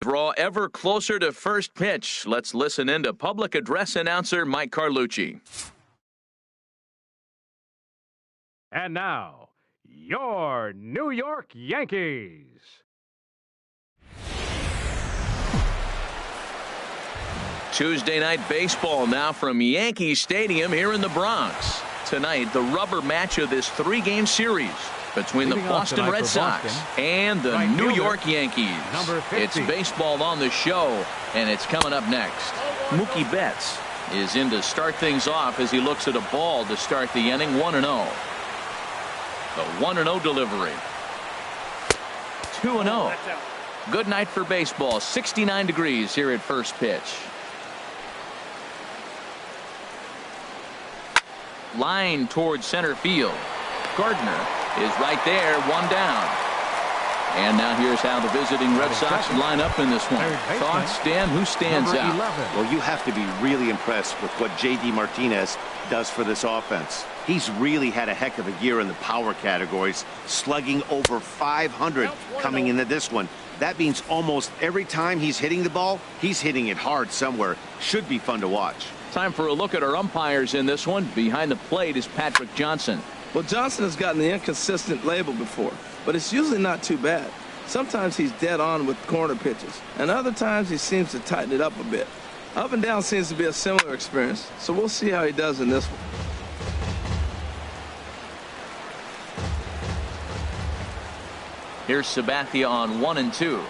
Draw ever closer to first pitch. Let's listen in to public address announcer Mike Carlucci. And now, your New York Yankees. Tuesday night baseball now from Yankee Stadium here in the Bronx. Tonight, the rubber match of this three-game series between the Boston Red Sox and the New York Yankees. It's baseball on the show, and it's coming up next. Mookie Betts is in to start things off as he looks at a ball to start the inning. 1-0. The 1-0 delivery. 2-0. Good night for baseball. 69 degrees here at first pitch. Line towards center field. Gardner is right there, one down. And now here's how the visiting Red Sox line up in this one. Thoughts, Dan? Who stands out? Well, you have to be really impressed with what J.D. Martinez does for this offense. He's really had a heck of a year in the power categories, slugging over 500 coming into this one. That means almost every time he's hitting the ball, he's hitting it hard somewhere. Should be fun to watch. Time for a look at our umpires in this one. Behind the plate is Patrick Johnson. Well, Johnson has gotten the inconsistent label before, but it's usually not too bad. Sometimes he's dead on with corner pitches, and other times he seems to tighten it up a bit. Up and down seems to be a similar experience, so we'll see how he does in this one. Here's Sabathia on 1-2.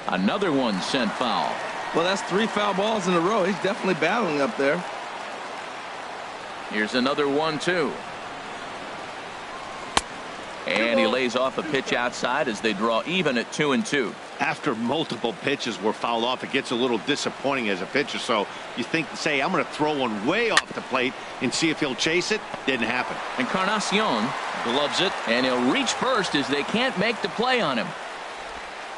Another one sent foul. Well, that's 3 foul balls in a row. He's definitely battling up there. Here's another 1-2. And he lays off a pitch outside as they draw even at 2-2. After multiple pitches were fouled off, it gets a little disappointing as a pitcher. So you think, say, I'm going to throw one way off the plate and see if he'll chase it. Didn't happen. Encarnacion gloves it, and he'll reach first as they can't make the play on him.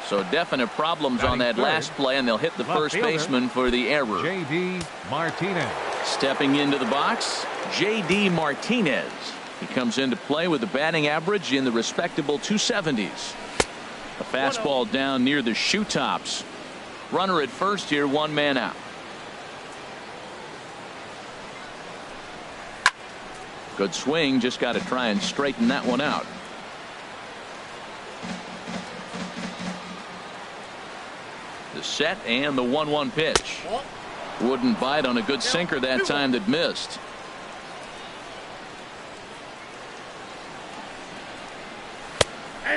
So definite problems on that last play, and they'll hit the first baseman for the error. J.D. Martinez. Stepping into the box, J.D. Martinez. He comes into play with a batting average in the respectable 270s. A fastball down near the shoe tops. Runner at first here, one man out. Good swing, just got to try and straighten that one out. The set and the 1-1 pitch. Wouldn't bite on a good sinker that time that missed.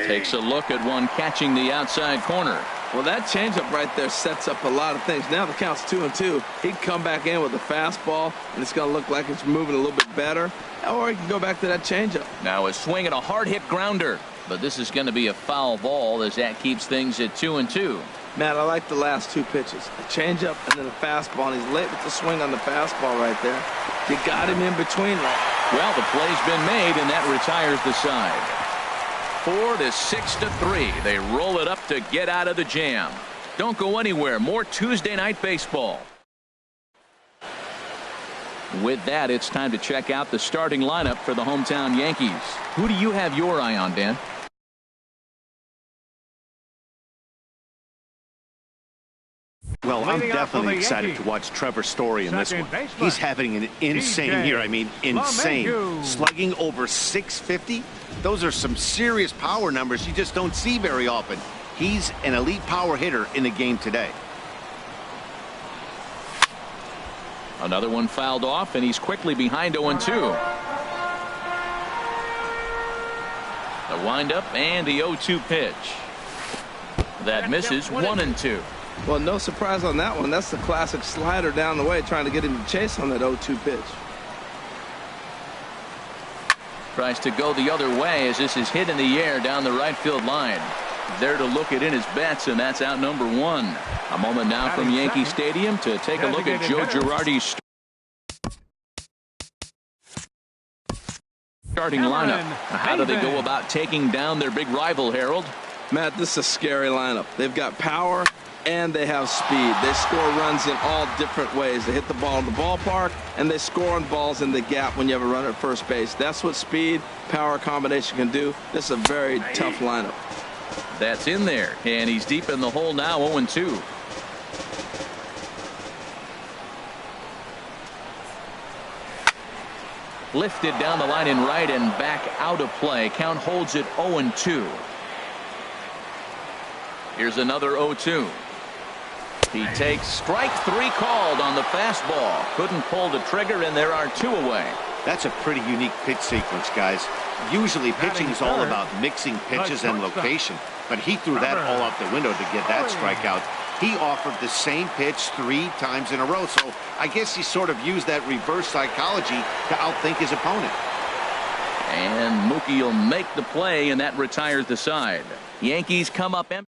Takes a look at one catching the outside corner. Well, that changeup right there sets up a lot of things. Now the count's 2-2. He can come back in with a fastball, and it's going to look like it's moving a little bit better. Or he can go back to that changeup. Now a swing and a hard hit grounder. But this is going to be a foul ball as that keeps things at 2-2. Matt, I like the last 2 pitches. A changeup and then a fastball. And he's late with the swing on the fastball right there. You got him in between right. Well, the play's been made, and that retires the side. 4-6-3. They roll it up to get out of the jam. Don't go anywhere. More Tuesday night baseball. With that, it's time to check out the starting lineup for the hometown Yankees. Who do you have your eye on, Dan? Well, I'm definitely excited to watch Trevor Story in this one. He's having an insane year. I mean, insane. Slugging over 650. Those are some serious power numbers you just don't see very often. He's an elite power hitter in the game today. Another one fouled off, and he's quickly behind 0-2. The windup and the 0-2 pitch. That misses. 1-2. Well, no surprise on that one. That's the classic slider down the way, trying to get him to chase on that 0-2 pitch. Tries to go the other way as this is hit in the air down the right field line. There to look it in his Betts, and that's out number 1. A moment now from Yankee Stadium to take a look at Joe Girardi's starting lineup. How do they go about taking down their big rival, Harold? Matt, this is a scary lineup. They've got power and they have speed. They score runs in all different ways. They hit the ball in the ballpark, and they score on balls in the gap when you have a runner at first base. That's what speed, power combination can do. This is a very tough lineup. That's in there, and he's deep in the hole now, 0-2. Lifted down the line in right and back out of play. Count holds it 0-2. Here's another 0-2. He takes strike 3 called on the fastball. Couldn't pull the trigger, and there are 2 away. That's a pretty unique pitch sequence, guys. Usually pitching is all about mixing pitches and location, but he threw that all out the window to get that strikeout. He offered the same pitch 3 times in a row, so I guess he sort of used that reverse psychology to outthink his opponent. And Mookie will make the play, and that retires the side. Yankees come up empty.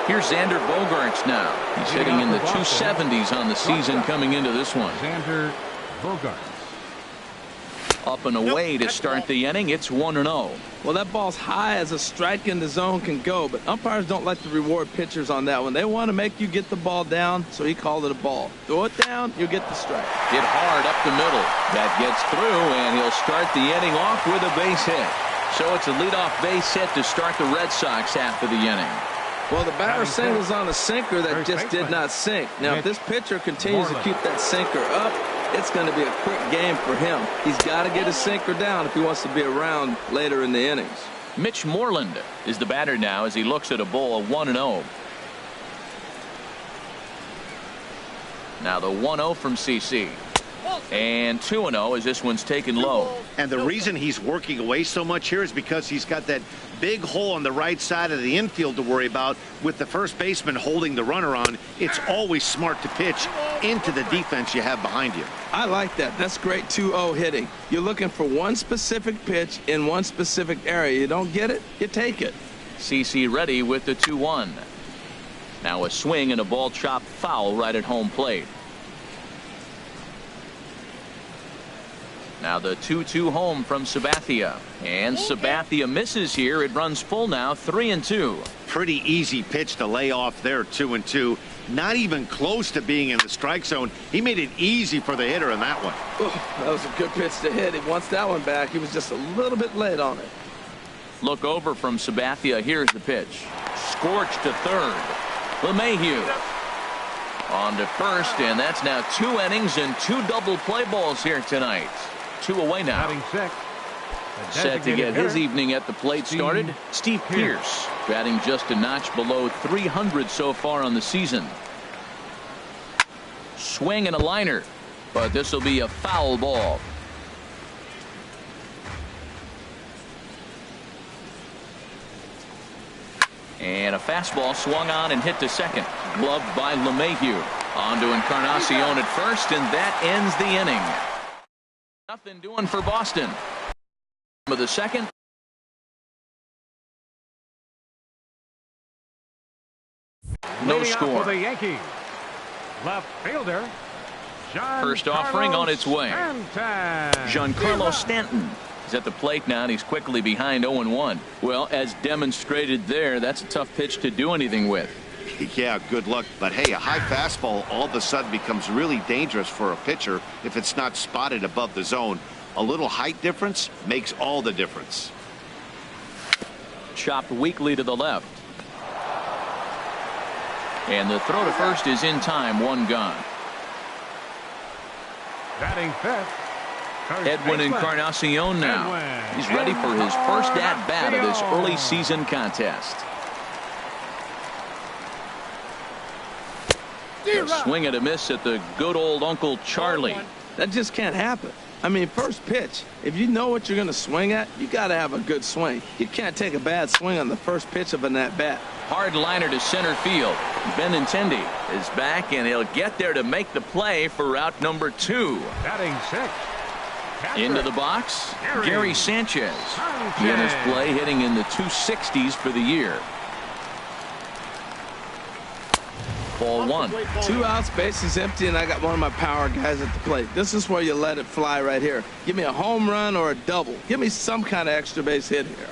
Here's Xander Bogaerts now. He's hitting in the 270s on the season coming into this one. Xander Bogaerts. Up and away to start the inning. It's 1-0. Well, that ball's high as a strike in the zone can go, but umpires don't like to reward pitchers on that one. They want to make you get the ball down, so he called it a ball. Throw it down, you get the strike. Hit hard up the middle. That gets through, and he'll start the inning off with a base hit. So it's a leadoff base hit to start the Red Sox half of the inning. Well, the batter singles on a sinker that just did not sink. Now, if this pitcher continues to keep that sinker up, it's going to be a quick game for him. He's got to get his sinker down if he wants to be around later in the innings. Mitch Moreland is the batter now as he looks at a bowl of 1-0. Now the 1-0 from CC. And 2-0 as this one's taken low. And the reason he's working away so much here is because he's got that big hole on the right side of the infield to worry about with the first baseman holding the runner on. It's always smart to pitch into the defense you have behind you. I like that. That's great 2-0 hitting. You're looking for one specific pitch in one specific area. You don't get it, you take it. CC ready with the 2-1. Now a swing and a ball chopped foul right at home plate. Now the 2-2 home from Sabathia. And Sabathia misses here. It runs full now, 3-2. Pretty easy pitch to lay off there, 2-2. Not even close to being in the strike zone. He made it easy for the hitter in that one. Oh, that was a good pitch to hit. He wants that one back. He was just a little bit late on it. Look over from Sabathia. Here's the pitch. Scorched to third. LeMahieu on to first, and that's now 2 innings and 2 double play balls here tonight. 2 away now. Batting sixth. Set to get his evening at the plate started. Steve Pearce batting just a notch below 300 so far on the season. Swing and a liner, but this will be a foul ball. And a fastball swung on and hit to second. Gloved by LeMahieu. On to Encarnacion at first, and that ends the inning. Nothing doing for Boston. Of the second. No score. For the Yankees, left fielder First offering on its way. Stanton. Giancarlo Stanton is at the plate now, and he's quickly behind 0-1. Well, as demonstrated there, that's a tough pitch to do anything with. Yeah, good luck. But hey, a high fastball all of a sudden becomes really dangerous for a pitcher if it's not spotted above the zone. A little height difference makes all the difference. Chopped weakly to the left. And the throw to first is in time. 1 gone. Batting fifth. Edwin Encarnacion now. He's ready for his first at-bat of this early season contest. A swing and a miss at the good old Uncle Charlie. That just can't happen. I mean, first pitch, if you know what you're going to swing at, you got to have a good swing. You can't take a bad swing on the first pitch of an at-bat. Hard liner to center field. Benintendi is back, and he'll get there to make the play for route number 2. Batting sixth. Into the box, Gary Sanchez. He in his play hitting in the 260s for the year. Ball 1. 2 outs, bases empty, and I got one of my power guys at the plate. This is where you let it fly right here. Give me a home run or a double. Give me some kind of extra base hit here.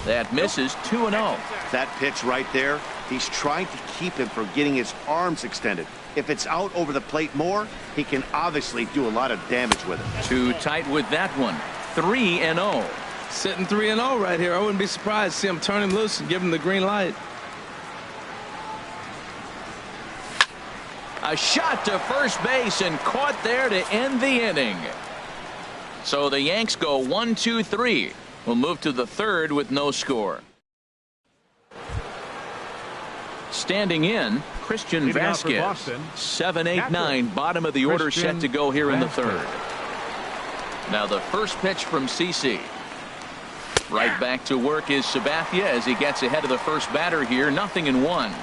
That misses. 2-0. That pitch right there, he's trying to keep him from getting his arms extended. If it's out over the plate more, he can obviously do a lot of damage with it. Too tight with that one. 3-0. Sitting 3-0 right here. I wouldn't be surprised to see him turn him loose and give him the green light. A shot to first base and caught there to end the inning. So the Yanks go 1-2-3. We'll move to the third with no score. Standing in, Christian Vasquez. 7-8-9, bottom of the order, set to go here in the third. Now the first pitch from CC. Right back to work is Sabathia as he gets ahead of the first batter here. 0-1.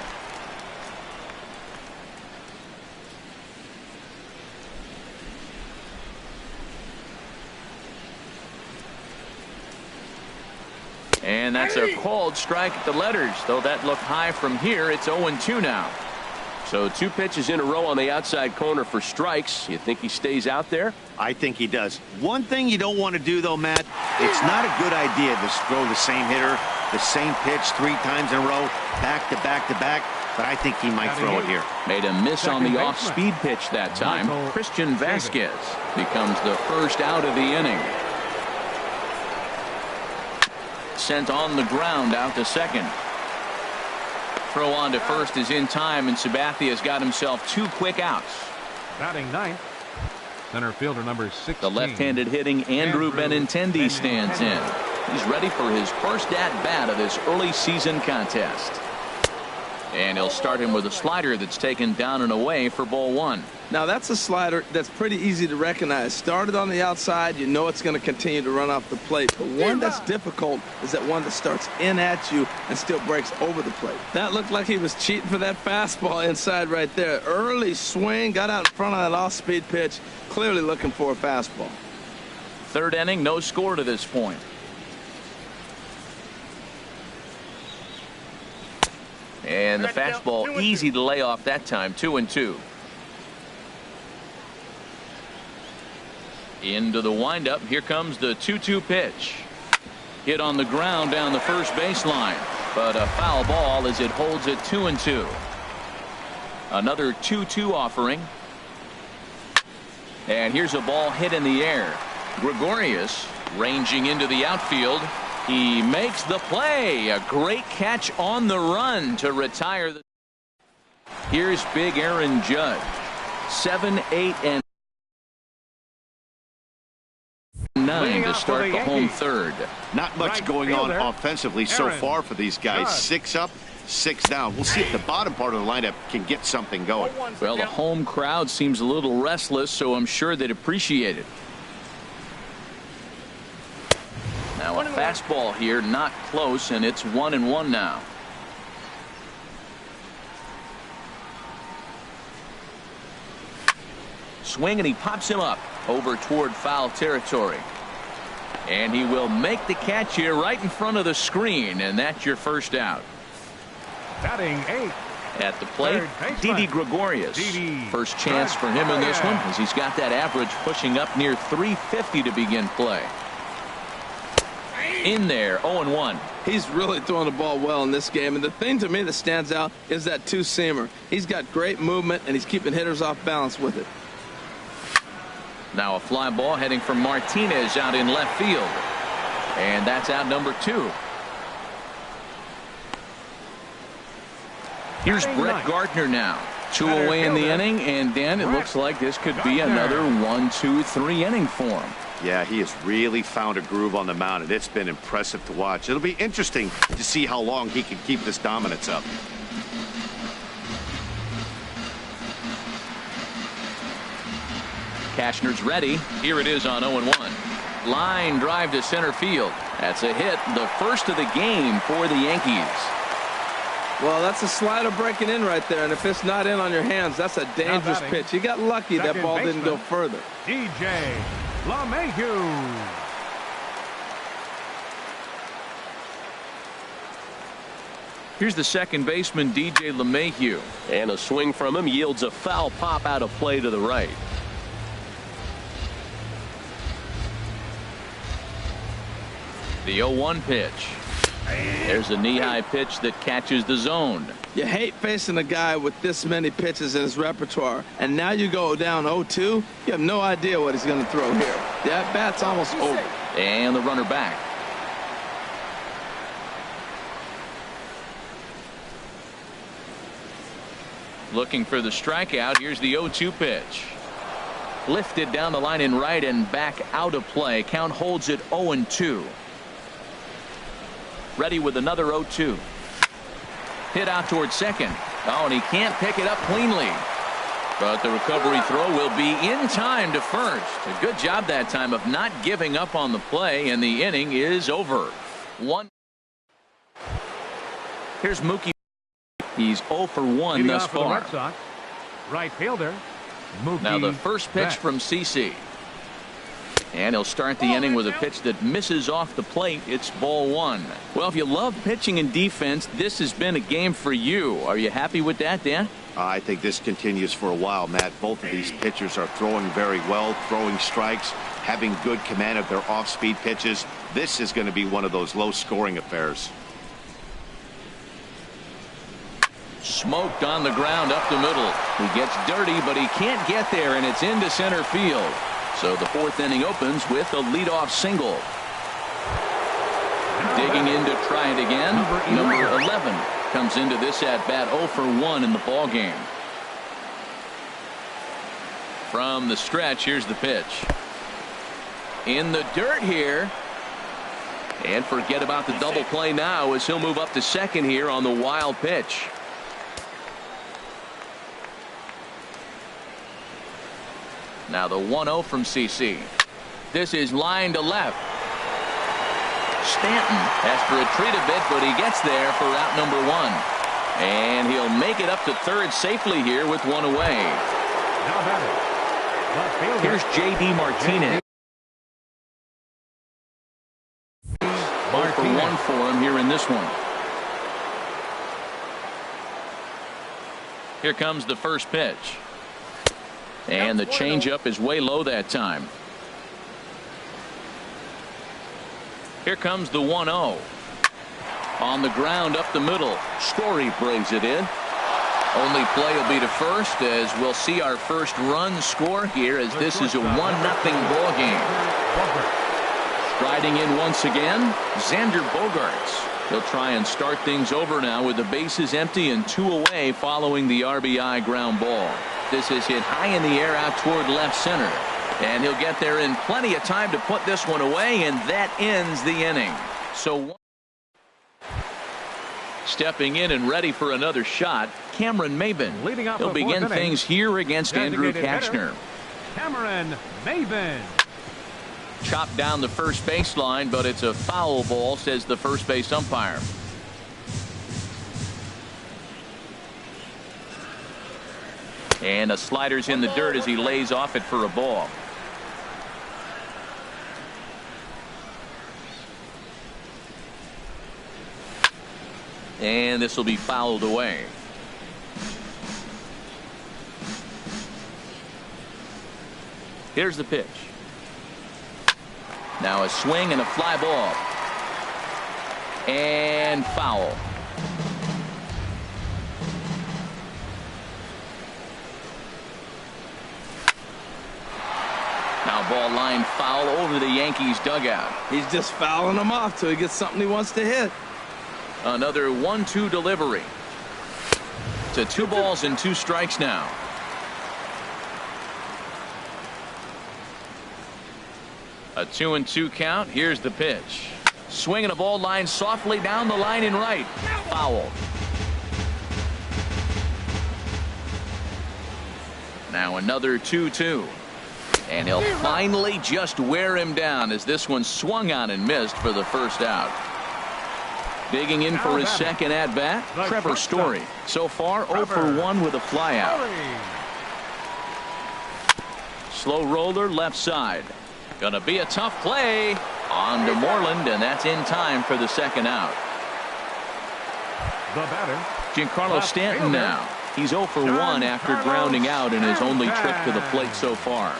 And that's a called strike at the letters, though that looked high from here. It's 0-2 now. So 2 pitches in a row on the outside corner for strikes. You think he stays out there? I think he does. One thing you don't want to do, though, Matt, it's not a good idea to throw the same hitter, the same pitch 3 times in a row, back to back to back. But I think he might throw it here. Made a miss on the off-speed pitch that time. Christian Vasquez becomes the first out of the inning. Sent on the ground out to second. Throw on to first is in time, and Sabathia has got himself 2 quick outs. Batting ninth, center fielder number 16. The left-handed hitting Andrew Benintendi stands in. He's ready for his first at-bat of this early season contest. And he'll start him with a slider that's taken down and away for ball 1. Now that's a slider that's pretty easy to recognize. Started on the outside, you know it's going to continue to run off the plate. But one that's difficult is that one that starts in at you and still breaks over the plate. That looked like he was cheating for that fastball inside right there. Early swing, got out in front of that off-speed pitch, clearly looking for a fastball. Third inning, no score to this point. And the fastball easy to lay off that time. 2-2. Into the windup. Here comes the 2-2 pitch. Hit on the ground down the first baseline, but a foul ball as it holds it 2-2. Another 2-2 offering. And here's a ball hit in the air. Gregorius ranging into the outfield. He makes the play. A great catch on the run to retire. Here's big Aaron Judge. 7, 8, and 9 to start the home third. Not much going on offensively so far for these guys. 6 up, 6 down. We'll see if the bottom part of the lineup can get something going. Well, the home crowd seems a little restless, so I'm sure they'd appreciate it. Now a fastball here, not close, and it's 1-1 now. Swing, and he pops him up over toward foul territory. And he will make the catch here right in front of the screen, and that's your first out. Batting 8. At the plate, Didi Gregorius. First chance for him in this one, as he's got that average pushing up near 350 to begin play. In there, 0-1. He's really throwing the ball well in this game, and the thing to me that stands out is that two-seamer. He's got great movement, and he's keeping hitters off balance with it. Now a fly ball heading from Martinez out in left field, and that's out number 2. Here's Brett Gardner now. 2 away in the inning, and Dan, it looks like this could be another 1-2-3 inning for him. Yeah, he has really found a groove on the mound, and it's been impressive to watch. It'll be interesting to see how long he can keep this dominance up. Cashner's ready. Here it is on 0-1. Line drive to center field. That's a hit, the first of the game for the Yankees. Well, that's a slider breaking in right there, and if it's not in on your hands, that's a dangerous pitch. You got lucky that ball didn't go further. DJ LeMahieu. Here's the second baseman, DJ LeMahieu. And a swing from him yields a foul pop out of play to the right. The 0-1 pitch. There's a knee-high pitch that catches the zone. You hate facing a guy with this many pitches in his repertoire, and now you go down 0-2. You have no idea what he's going to throw here. The at-bat's almost over. And the runner back. Looking for the strikeout. Here's the 0-2 pitch. Lifted down the line in right and back out of play. Count holds it 0-2. Ready with another 0-2. Hit out towards second. Oh, and he can't pick it up cleanly. But the recovery throw will be in time to first. A good job that time of not giving up on the play, and the inning is over. Here's Mookie. He's 0 for 1 Leading thus off for the far. Red Sox, right fielder Mookie Now the first pitch Betts. from CC. And he'll start the inning with a pitch that misses off the plate. It's ball 1. Well, if you love pitching and defense, this has been a game for you. Are you happy with that, Dan? I think this continues for a while, Matt. Both of these pitchers are throwing very well, throwing strikes, having good command of their off-speed pitches. This is going to be one of those low-scoring affairs. Smoked on the ground up the middle. He gets dirty, but he can't get there, and it's into center field. So the 4th inning opens with a leadoff single. Digging in to try it again. Number 11 comes into this at bat 0 for 1 in the ball game. From the stretch, here's the pitch. In the dirt here. And forget about the double play now as he'll move up to second here on the wild pitch. Now the 1-0 from CC. This is line to left. Stanton has to retreat a bit, but he gets there for out number 1. And he'll make it up to third safely here with 1 away. Now batting. Here's J.D. Martinez. 0 for 1 for him here in this one. Here comes the first pitch. And the changeup is way low that time. Here comes the 1-0. On the ground up the middle. Story brings it in. Only play will be to first as we'll see our first run score here as this is a 1-0 ball game. Striding in once again, Xander Bogaerts. He'll try and start things over now with the bases empty and 2 away following the RBI ground ball. This is hit high in the air out toward left center. And he'll get there in plenty of time to put this one away, and that ends the inning. So stepping in and ready for another shot, Cameron Maybin. He'll begin things here against Andrew Kachner. Cameron Maybin. Chopped down the first baseline, but it's a foul ball, says the first base umpire. And a slider's in the dirt as he lays off it for a ball. And this will be fouled away. Here's the pitch. Now a swing and a fly ball. And foul. Now ball line foul over the Yankees dugout. He's just fouling them off till he gets something he wants to hit. Another 1-2 delivery. To 2 balls and 2 strikes now. A 2-2 count. Here's the pitch. Swinging a ball line softly down the line in right. Foul. Now another 2-2. And he'll finally just wear him down as this one swung on and missed for the first out. Digging in for his second at-bat, Trevor Story. So far 0 for 1 with a flyout. Slow roller left side. Gonna be a tough play on to Moreland, and that's in time for the second out. The batter, Giancarlo Stanton now. He's 0 for 1 after grounding out in his only trip to the plate so far.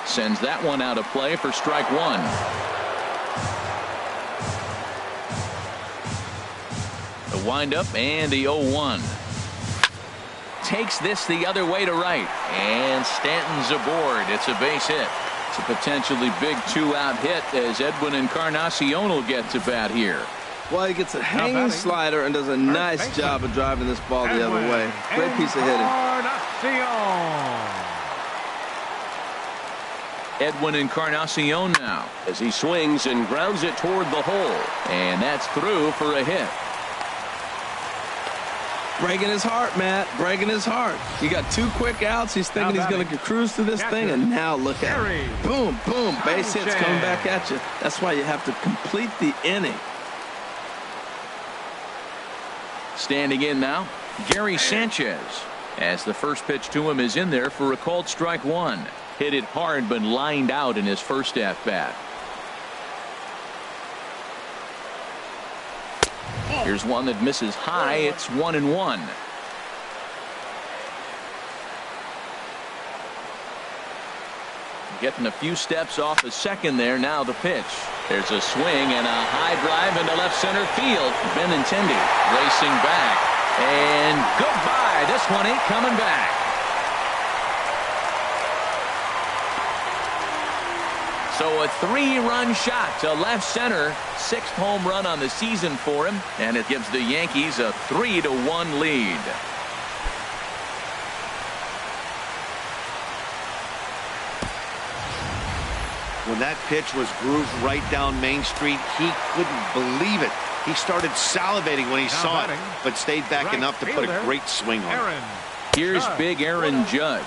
Sends that one out of play for strike 1. The windup and the 0-1. Takes this the other way to right, and Stanton's aboard. It's a base hit. It's a potentially big 2-out hit as Edwin Encarnacion will get to bat here. Well, he gets a hanging slider and does a nice job of driving this ball the other way. Great piece of hitting. Edwin Encarnacion now as he swings and grounds it toward the hole. And that's through for a hit. Breaking his heart, Matt. Breaking his heart. He got 2 quick outs. He's thinking he's going to cruise through this thing, and now look at it. Boom, boom. Base hits coming back at you. That's why you have to complete the inning. Standing in now, Gary Sanchez, as the first pitch to him is in there for a called strike 1. Hit it hard but lined out in his first at bat. Here's one that misses high. It's 1-1. Getting a few steps off the second there. Now the pitch. There's a swing and a high drive into left center field. Benintendi racing back. And goodbye. This one ain't coming back. So a 3-run shot to left center. 6th home run on the season for him. And it gives the Yankees a 3-1 lead. When that pitch was grooved right down Main Street, he couldn't believe it. He started salivating when he saw it, but stayed back enough to put a great swing on it. Here's big Aaron Judge,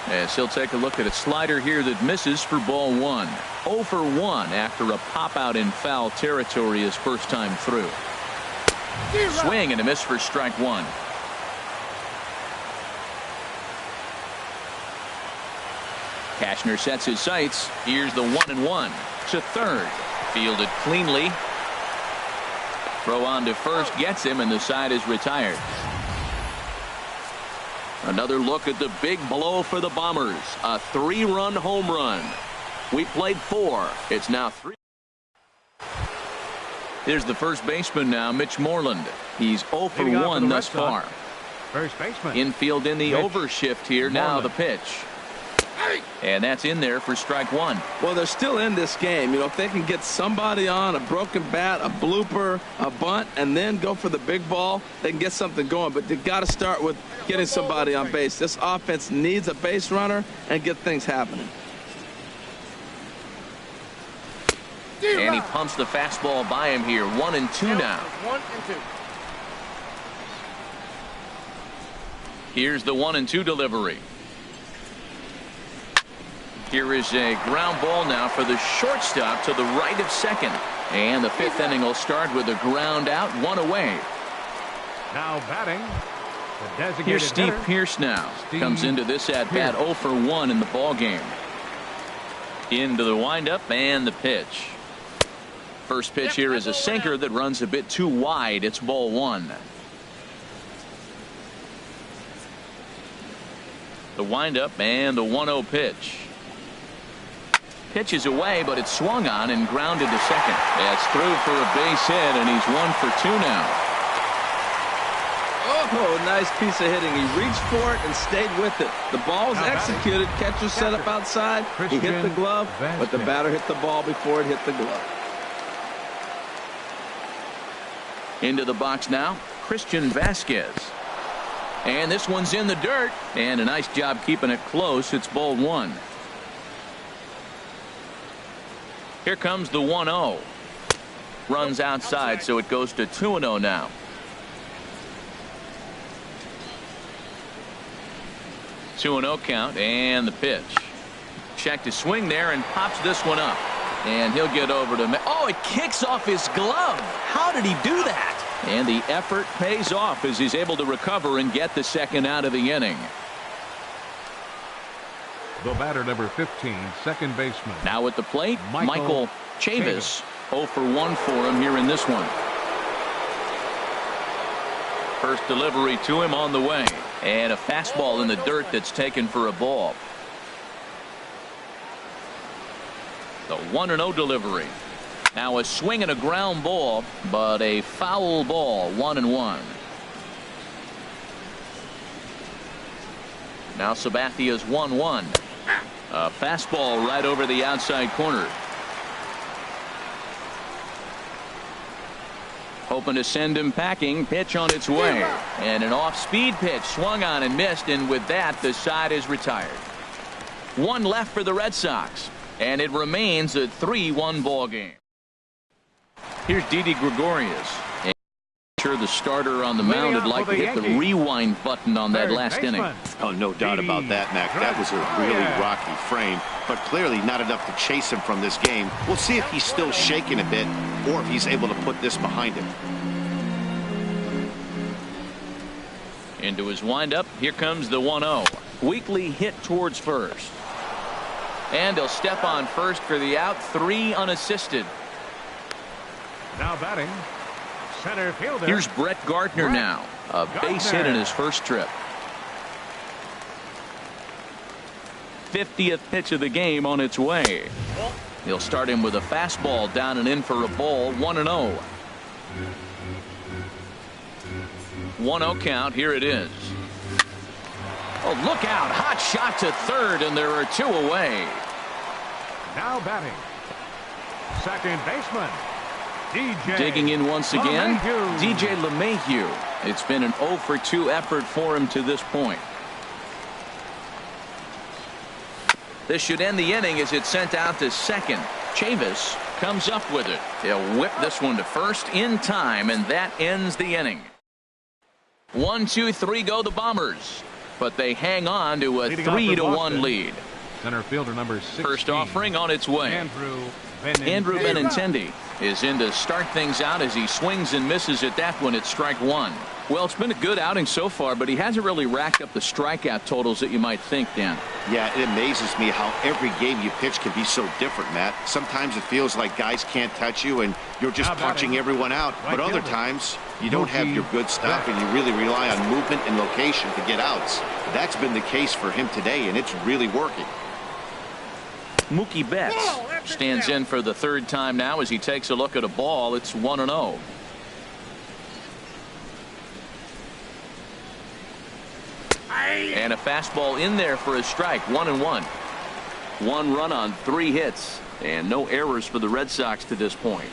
as he'll take a look at a slider here that misses for ball 1. 0 for 1 after a pop out in foul territory his first time through. Swing and a miss for strike 1. Cashner sets his sights. Here's the 1-1 to third. Fielded cleanly. Throw on to first gets him, and the side is retired. Another look at the big blow for the Bombers. A 3-run home run. We played 4. It's now 3. Here's the first baseman now, Mitch Moreland. He's 0 for 1 thus far. First baseman. Infield in the overshift here. Now the pitch. And that's in there for strike 1. Well, they're still in this game. You know, if they can get somebody on, a broken bat, a blooper, a bunt, and then go for the big ball, they can get something going. But they've got to start with getting somebody on base. This offense needs a base runner and get things happening. And he pumps the fastball by him here. 1-2 now. 1-2. Here's the 1-2 delivery. Here is a ground ball now for the shortstop to the right of second. And the 5th inning will start with a ground out, 1 away. Now batting, the designated Here's Steve hitter. Pearce now. Comes into this at bat 0 for 1 in the ball game. Into the windup and the pitch. First pitch here is a sinker that runs a bit too wide. It's ball 1. The windup and the 1-0 pitch. Pitch is away, but it's swung on and grounded to second. That's through for a base hit, and he's 1 for 2 now. Oh, nice piece of hitting. He reached for it and stayed with it. The ball was executed. Catcher set up outside. He hit the glove, but the batter hit the ball before it hit the glove. Into the box now, Christian Vasquez. And this one's in the dirt. And a nice job keeping it close. It's ball 1. Here comes the 1-0. Runs outside, so it goes to 2-0 now. Two 2-0 count, and the pitch. Checked his swing there and pops this one up. And he'll get over to... Oh, it kicks off his glove. How did he do that? And the effort pays off as he's able to recover and get the second out of the inning. The batter, number 15, second baseman. Now at the plate, Michael Chavis. 0 for 1 for him here in this one. First delivery to him on the way. And a fastball in the dirt that's taken for a ball. The 1-0 delivery. Now a swing and a ground ball, but a foul ball. 1-1. Now Sabathia's 1-1. A fastball right over the outside corner. Hoping to send him packing. Pitch on its way. And an off-speed pitch swung on and missed, and with that, the side is retired. One left for the Red Sox, and it remains a 3-1 ball game. Here's Didi Gregorius. Sure, the starter on the mound would like to hit the rewind button on that last inning. Oh, no doubt about that, Mac. That was a really rocky frame, but clearly not enough to chase him from this game. We'll see if he's still shaking a bit or if he's able to put this behind him. Into his windup. Here comes the 1-0. Weekly hit towards first. And he'll step on first for the out. 3 unassisted. Now batting, center fielder. Here's Brett Gardner now. A base hit in his first trip. 50th pitch of the game on its way. He'll start him with a fastball down and in for a ball. 1-0. 1-0 count. Here it is. Oh, look out. Hot shot to third, and there are 2 away. Now batting, second baseman, DJ. Digging in once again, LeMahieu. DJ LeMahieu. It's been an 0-for-2 effort for him to this point. This should end the inning as it's sent out to second. Chavis comes up with it. He'll whip this one to first in time, and that ends the inning. 1, 2, 3 go the Bombers, but they hang on to a 3-1 lead. Center fielder number 16. First offering on its way. Andrew Benintendi is in to start things out as he swings and misses at that one at strike 1. Well, it's been a good outing so far, but he hasn't really racked up the strikeout totals that you might think, Dan. Yeah, it amazes me how every game you pitch can be so different, Matt. Sometimes it feels like guys can't touch you and you're just punching everyone out. But other times you don't have your good stuff and you really rely on movement and location to get outs. That's been the case for him today, and it's really working. Mookie Betts stands in for the 3rd time now as he takes a look at a ball. It's 1-0. And a fastball in there for a strike. 1-1. 1 run on 3 hits and no errors for the Red Sox to this point.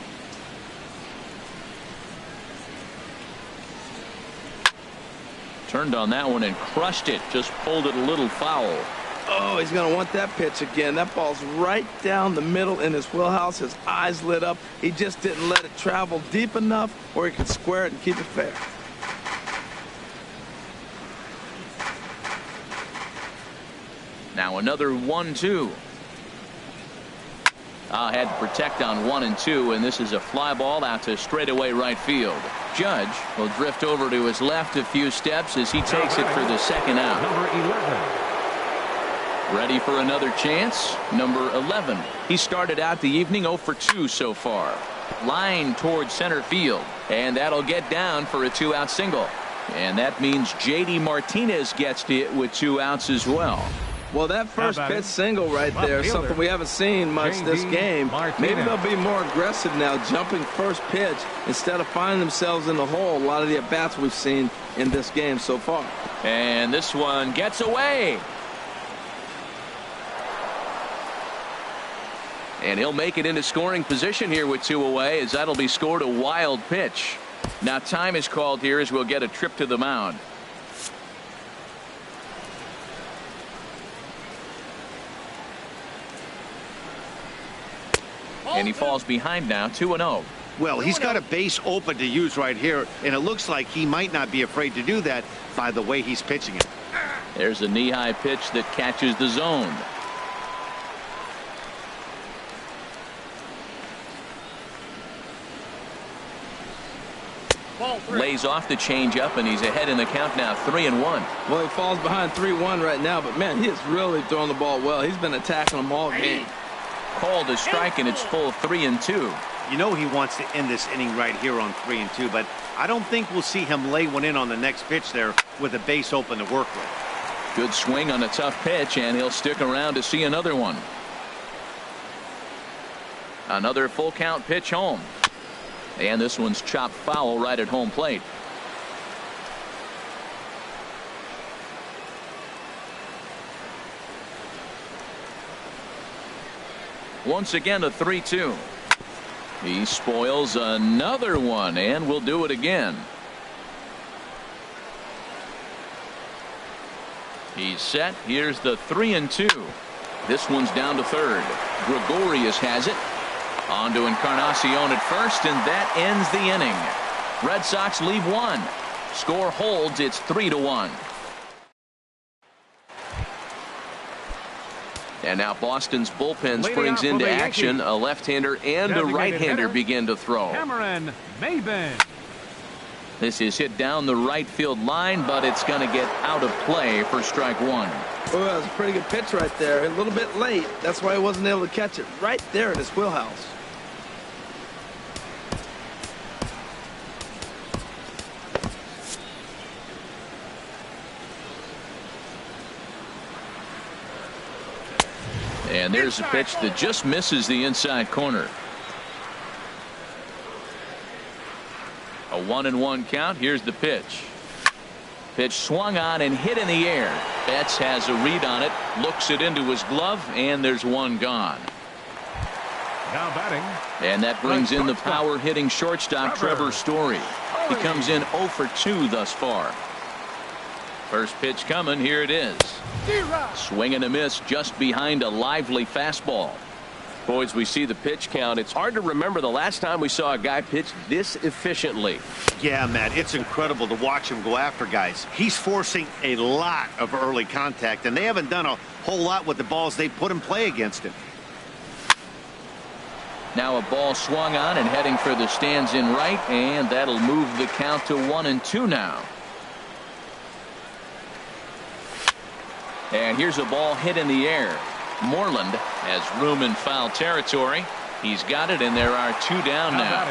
Turned on that one and crushed it. Just pulled it a little foul. Oh, he's going to want that pitch again. That ball's right down the middle in his wheelhouse. His eyes lit up. He just didn't let it travel deep enough where he could square it and keep it fair. Now another 1-2. Had to protect on 1 and 2, and this is a fly ball out to straightaway right field. Judge will drift over to his left a few steps as he takes it for the 2nd out. Number 11. Ready for another chance. Number 11. He started out the evening 0-for-2 so far. Line towards center field, and that'll get down for a 2-out single. And that means J.D. Martinez gets to it with 2 outs as well. Well, that first pitch single right there is something we haven't seen much this game. Maybe they'll be more aggressive now, jumping first pitch instead of finding themselves in the hole. A lot of the at-bats we've seen in this game so far. And this one gets away. And he'll make it into scoring position here with 2 away, as that'll be scored a wild pitch. Now time is called here as we'll get a trip to the mound. And he falls behind now, 2-0. Well, he's got a base open to use right here, and it looks like he might not be afraid to do that by the way he's pitching it. There's a knee-high pitch that catches the zone. Lays off the changeup, and he's ahead in the count now, 3-1. Well, he falls behind 3-1 right now, but man, he is really throwing the ball well. He's been attacking them all game. Called a strike, and it's full 3-2. You know he wants to end this inning right here on 3-2, but I don't think we'll see him lay one in on the next pitch there with a base open to work with. Good swing on a tough pitch, and he'll stick around to see another one. Another full count pitch home. And this one's chopped foul right at home plate. Once again, a 3-2. He spoils another one and will do it again. He's set. Here's the 3-2. This one's down to third. Gregorius has it. On to Encarnacion at first, and that ends the inning. Red Sox leave one. Score holds. It's 3-1. And now Boston's bullpen springs into action. A left-hander and a right-hander begin to throw. Cameron Maybin. This is hit down the right field line, but it's going to get out of play for strike one. Oh, that was a pretty good pitch right there. A little bit late. That's why he wasn't able to catch it right there in his wheelhouse. And there's a pitch that just misses the inside corner. A 1-1 count. Here's the pitch. Pitch swung on and hit in the air. Betts has a read on it, looks it into his glove, and there's one gone. Now batting. And that brings in the power hitting shortstop Trevor Story. He comes in 0 for 2 thus far. First pitch coming. Here it is. Swing and a miss just behind a lively fastball. Boys, we see the pitch count. It's hard to remember the last time we saw a guy pitch this efficiently. Yeah, Matt, it's incredible to watch him go after guys. He's forcing a lot of early contact, and they haven't done a whole lot with the balls they put in play against him. Now a ball swung on and heading for the stands in right, and that'll move the count to 1-2 now. And here's a ball hit in the air. Moreland has room in foul territory. He's got it, and there are 2 down now.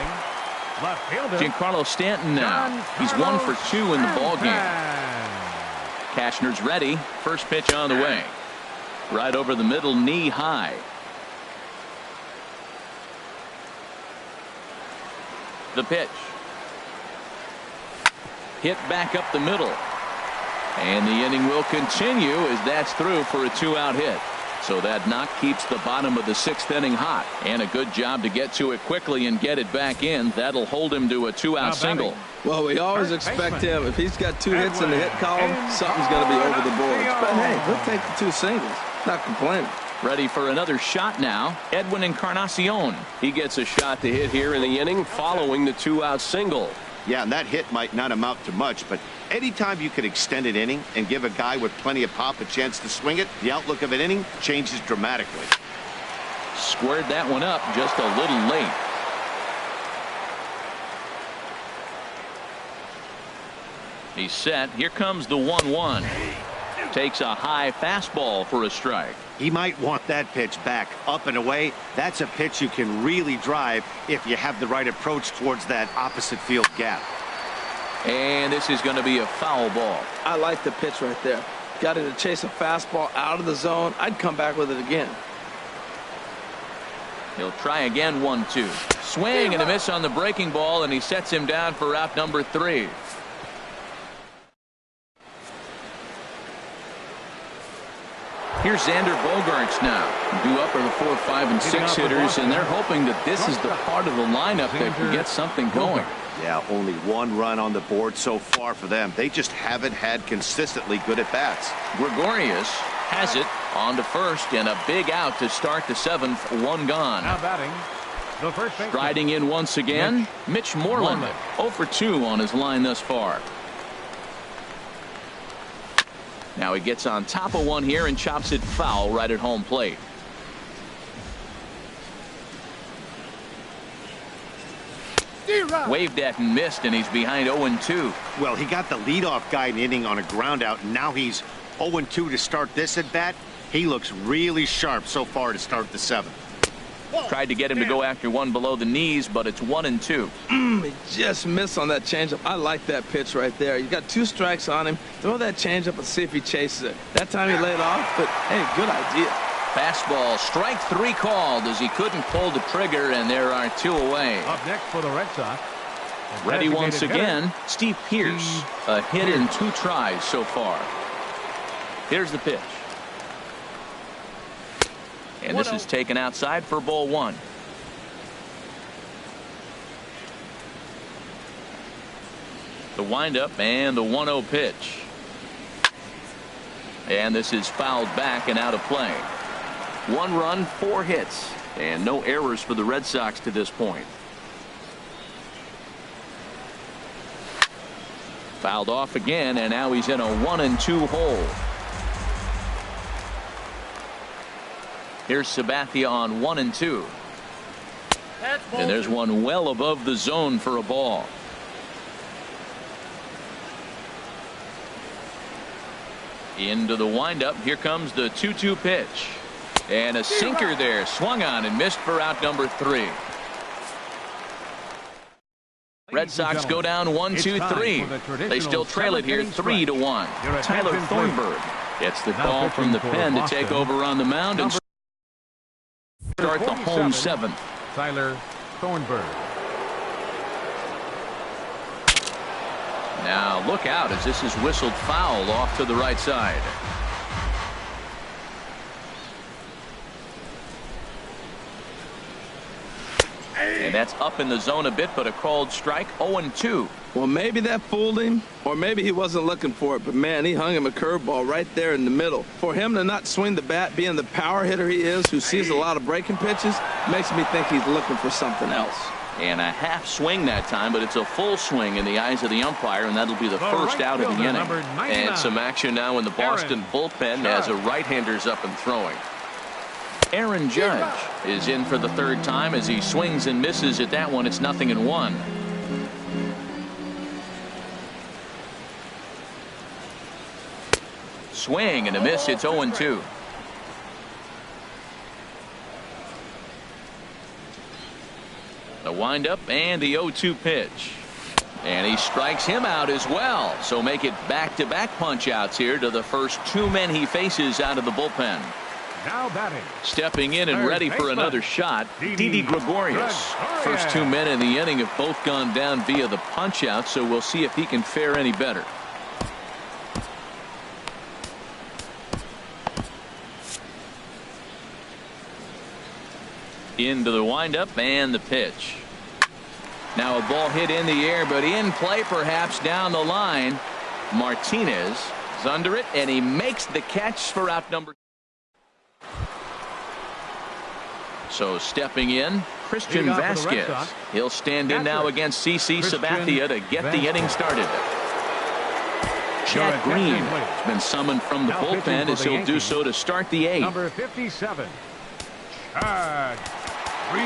Left fielder Giancarlo Stanton now. He's 1 for 2 in the ball game. Cashner's ready. First pitch on the way. Right over the middle, knee high. The pitch. Hit back up the middle. And the inning will continue as that's through for a 2-out hit. So that knock keeps the bottom of the 6th inning hot. And a good job to get to it quickly and get it back in. That'll hold him to a 2-out single. Well, we always expect him. If he's got 2 hits in the hit column, something's going to be over the boards. But hey, he'll take the 2 singles. Not complaining. Ready for another shot now. Edwin Encarnacion. He gets a shot to hit here in the inning following the 2-out single. Yeah, and that hit might not amount to much, but anytime you can extend an inning and give a guy with plenty of pop a chance to swing it, the outlook of an inning changes dramatically. Squared that one up just a little late. He's set. Here comes the 1-1. Takes a high fastball for a strike. He might want that pitch back up and away. That's a pitch you can really drive if you have the right approach towards that opposite field gap. And this is going to be a foul ball. I like the pitch right there. Got him to chase a fastball out of the zone. I'd come back with it again. He'll try again. 1-2. Swing and a miss on the breaking ball, and he sets him down for out number 3. Here's Xander Bogaerts now. Due up are the 4, 5, and 6 hitters, and they're hoping that this is the part of the lineup that can get something going. Yeah, only 1 run on the board so far for them. They just haven't had consistently good at-bats. Gregorius has it on to first, and a big out to start the 7th. 1 gone. Now batting. The first baseman. Striding in once again, Mitch Moreland. 0 for 2 on his line thus far. Now he gets on top of one here and chops it foul right at home plate. Waved at and missed, and he's behind 0-2. Well, he got the leadoff guy in the inning on a ground out, and now he's 0-2 to start this at bat. He looks really sharp so far to start the 7th. Tried to get him to go after one below the knees, but it's 1-2. He just missed on that changeup. I like that pitch right there. You got 2 strikes on him. Throw that changeup and see if he chases it. That time he laid off, but hey, good idea. Fastball, strike 3 called as he couldn't pull the trigger, and there are 2 away. Up next for the Red Sox. Ready once again, Steve Pearce. A hit in 2 tries so far. Here's the pitch. And this is taken outside for ball 1. The windup and the 1-0 pitch. And this is fouled back and out of play. 1 run, 4 hits, and no errors for the Red Sox to this point. Fouled off again, and now he's in a 1-2 hole. Here's Sabathia on 1-2. And there's one well above the zone for a ball. Into the windup. Here comes the 2-2 pitch. And a sinker there. Swung on and missed for out number 3. Red Sox go down 1-2-3. They still trail it here 3-1. Tyler Thornburg gets the call from the pen to take over on the mound and start the home 7th. Tyler Thornburg. Now look out as this is whistled foul off to the right side. And that's up in the zone a bit, but a called strike. 0-2. Well, maybe that fooled him, or maybe he wasn't looking for it, but man, he hung him a curveball right there in the middle. For him to not swing the bat, being the power hitter he is, who sees a lot of breaking pitches, makes me think he's looking for something else. And a half swing that time, but it's a full swing in the eyes of the umpire, and that'll be the first out of the inning. And some action now in the Boston bullpen as a right-hander's up and throwing. Aaron Judge is in for the 3rd time as he swings and misses at that one. It's 0-1. Swing and a miss. It's 0-2. The windup and the 0-2 pitch. And he strikes him out as well. So make it back-to-back punch-outs here to the first 2 men he faces out of the bullpen. Now batting. Stepping in and ready for another shot, Didi Gregorius. First 2 men in the inning have both gone down via the punch-out, so we'll see if he can fare any better. Into the windup and the pitch. Now a ball hit in the air, but in play perhaps down the line. Martinez is under it, and he makes the catch for out number. So stepping in, Christian Vasquez. He'll stand in now against CC Sabathia to get the inning started. Chad Green has been summoned from the bullpen as he'll do so to start the 8th. Number 57, Chad Green.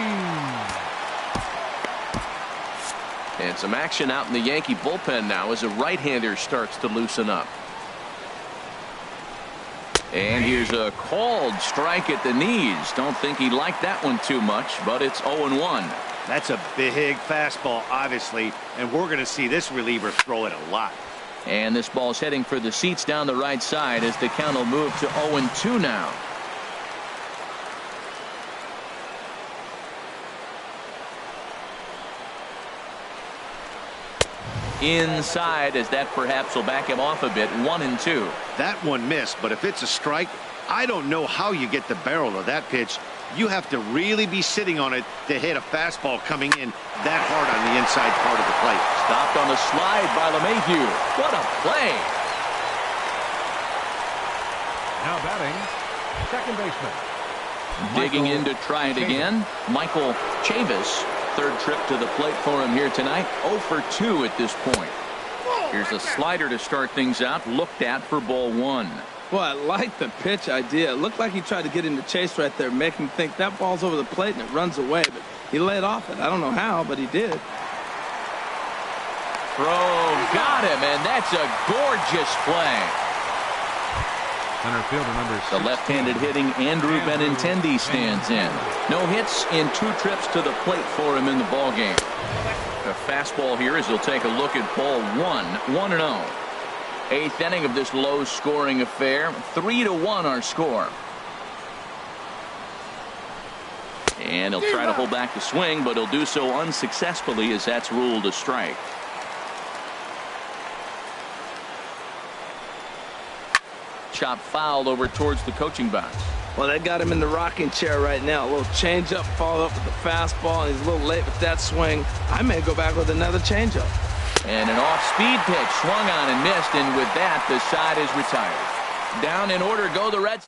And some action out in the Yankee bullpen now as a right-hander starts to loosen up. And here's a called strike at the knees. Don't think he liked that one too much, but it's 0-1. That's a big fastball, obviously, and we're going to see this reliever throw it a lot. And this ball's heading for the seats down the right side as the count will move to 0-2 now. Inside as that perhaps will back him off a bit. 1-2. That one missed, but if it's a strike, I don't know how you get the barrel of that pitch. You have to really be sitting on it to hit a fastball coming in that hard on the inside part of the plate. Stopped on the slide by LeMahieu. What a play. Now batting, second baseman. Digging in to try it again, Michael Chavis. 3rd trip to the plate for him here tonight. 0 for 2 at this point. Here's a slider to start things out, looked at for ball 1. Well, I like the pitch idea. It looked like he tried to get into chase right there, make him think that ball's over the plate and it runs away. But he laid off it. I don't know how, but he did. Throw, got him, and that's a gorgeous play. Center fielder number 16. The left-handed hitting Andrew Benintendi stands in. No hits in 2 trips to the plate for him in the ballgame. A fastball here as he'll take a look at ball 1. 1-0. 8th inning of this low-scoring affair. 3-1 our score. And he'll try to hold back the swing, but he'll do so unsuccessfully as that's ruled a strike. Chop fouled over towards the coaching box. Well, that got him in the rocking chair right now. A little changeup, followed up with the fastball, and he's a little late with that swing. I may go back with another changeup. And an off-speed pitch swung on and missed, and with that, the side is retired. Down in order go the Reds.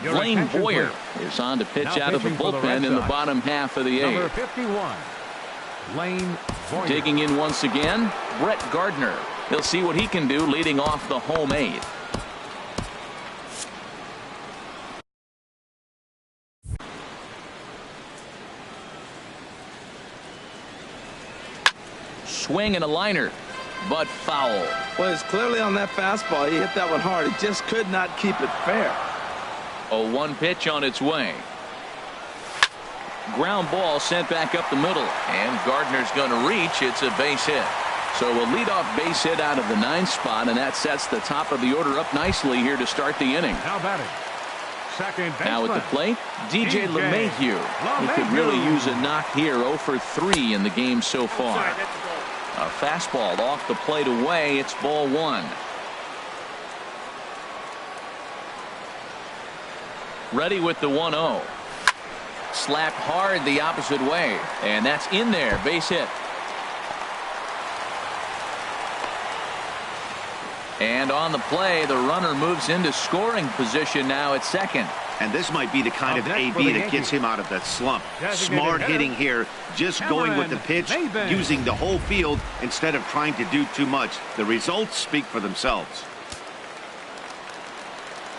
Blaine Boyer is on to pitch out of the bullpen in the bottom half of the eighth. Number 51, Blaine Boyer. Digging in once again, Brett Gardner. He'll see what he can do leading off the home eighth. Swing and a liner, but foul. Well, it's clearly on that fastball. He hit that one hard. He just could not keep it fair. A 1 pitch on its way. Ground ball sent back up the middle, and Gardner's going to reach. It's a base hit. So a leadoff base hit out of the 9th spot, and that sets the top of the order up nicely here to start the inning. Now batting, second baseman. Now at the plate, DJ LeMahieu. He could really use a knock here. 0 for 3 in the game so far. A fastball off the plate away. It's ball 1. Ready with the 1-0. Slapped hard the opposite way, and that's in there. Base hit. And on the play, the runner moves into scoring position now at second. And this might be the kind of AB that gets him out of that slump. Smart hitting here, just going with the pitch, using the whole field instead of trying to do too much. The results speak for themselves.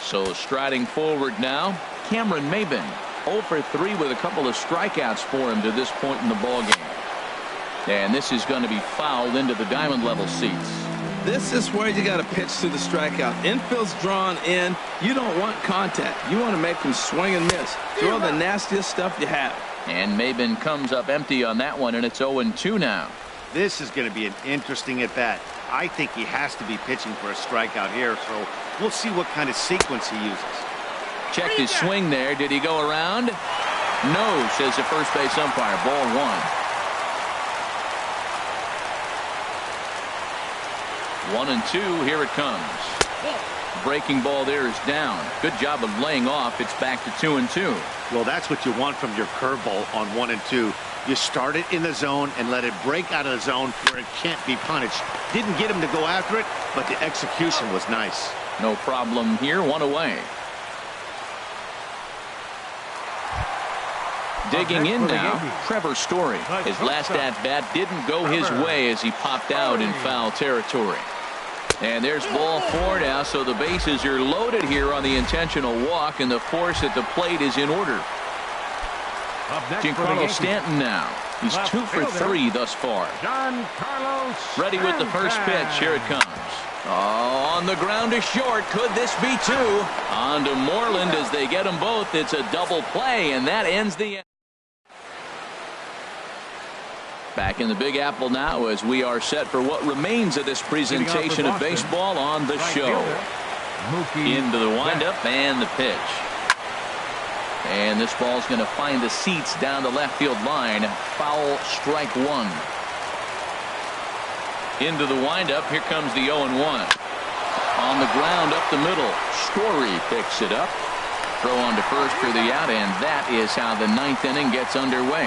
So striding forward now, Cameron Maybin. 0 for 3 with a couple of strikeouts for him to this point in the ballgame. And this is going to be fouled into the diamond level seats. This is where you got to pitch to the strikeout. Infield's drawn in. You don't want contact. You want to make them swing and miss. Throw the nastiest stuff you have. And Maybin comes up empty on that one, and it's 0-2 now. This is going to be an interesting at bat. I think he has to be pitching for a strikeout here, so we'll see what kind of sequence he uses. Checked his swing there. Did he go around? No, says the first base umpire. Ball 1. 1-2. Here it comes. Breaking ball there is down. Good job of laying off. It's back to 2-2. Well, that's what you want from your curveball on 1-2. You start it in the zone and let it break out of the zone where it can't be punished. Didn't get him to go after it, but the execution was nice. No problem here. 1 away. Digging in now, Trevor Story. His last at-bat didn't go his way as he popped out in foul territory. And there's ball 4 now, so the bases are loaded here on the intentional walk, and the force at the plate is in order. Giancarlo Stanton now. He's 2 for 3 thus far. Ready with the first pitch. Here it comes. Oh, on the ground to short. Could this be 2? On to Moreland as they get them both. It's a double play, and that ends the end. Back in the Big Apple now as we are set for what remains of this presentation of baseball on the show. Into the windup and the pitch. And this ball's going to find the seats down the left field line. Foul, strike 1. Into the windup. Here comes the 0-1. On the ground up the middle. Story picks it up. Throw on to first for the out, and that is how the 9th inning gets underway.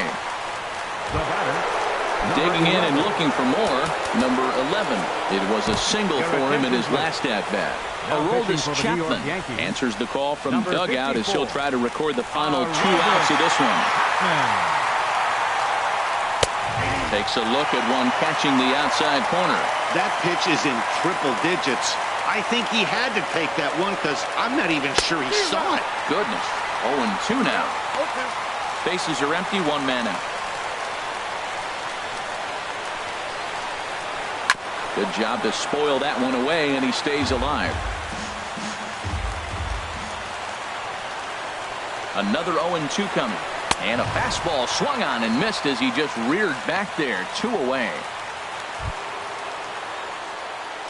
Digging in and looking for more, number 11. It was a single for him in his last at-bat. Aroldis Chapman answers the call from dugout as he'll try to record the final 2 outs of this one. Takes a look at one catching the outside corner. That pitch is in triple digits. I think he had to take that one because I'm not even sure he saw it. Goodness. 0-2 now. Bases are empty, 1 man out. Good job to spoil that one away, and he stays alive. Another 0-2 coming. And a fastball swung on and missed as he just reared back there. 2 away.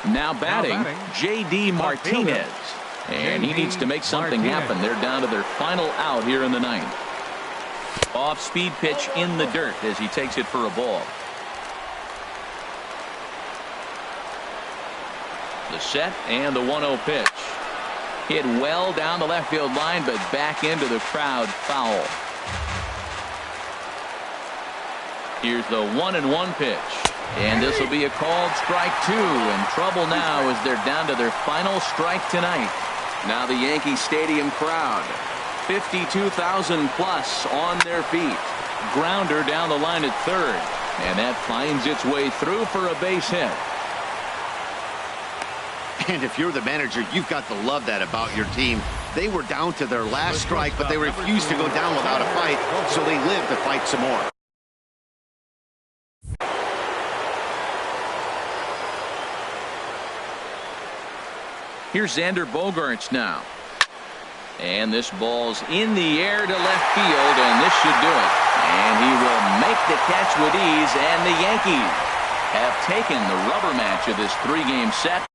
Now batting, J.D. Martinez. And he needs to make something happen. They're down to their final out here in the 9th. Off-speed pitch in the dirt as he takes it for a ball. The set and the 1-0 pitch. Hit well down the left field line, but back into the crowd. Foul. Here's the 1-1 pitch. And this will be a called strike 2. In trouble now as they're down to their final strike tonight. Now the Yankee Stadium crowd. 52,000 plus on their feet. Grounder down the line at third. And that finds its way through for a base hit. And if you're the manager, you've got to love that about your team. They were down to their last strike, but they refused to go down without a fight, so they lived to fight some more. Here's Xander Bogaerts now. And this ball's in the air to left field, and this should do it. And he will make the catch with ease, and the Yankees have taken the rubber match of this 3-game set.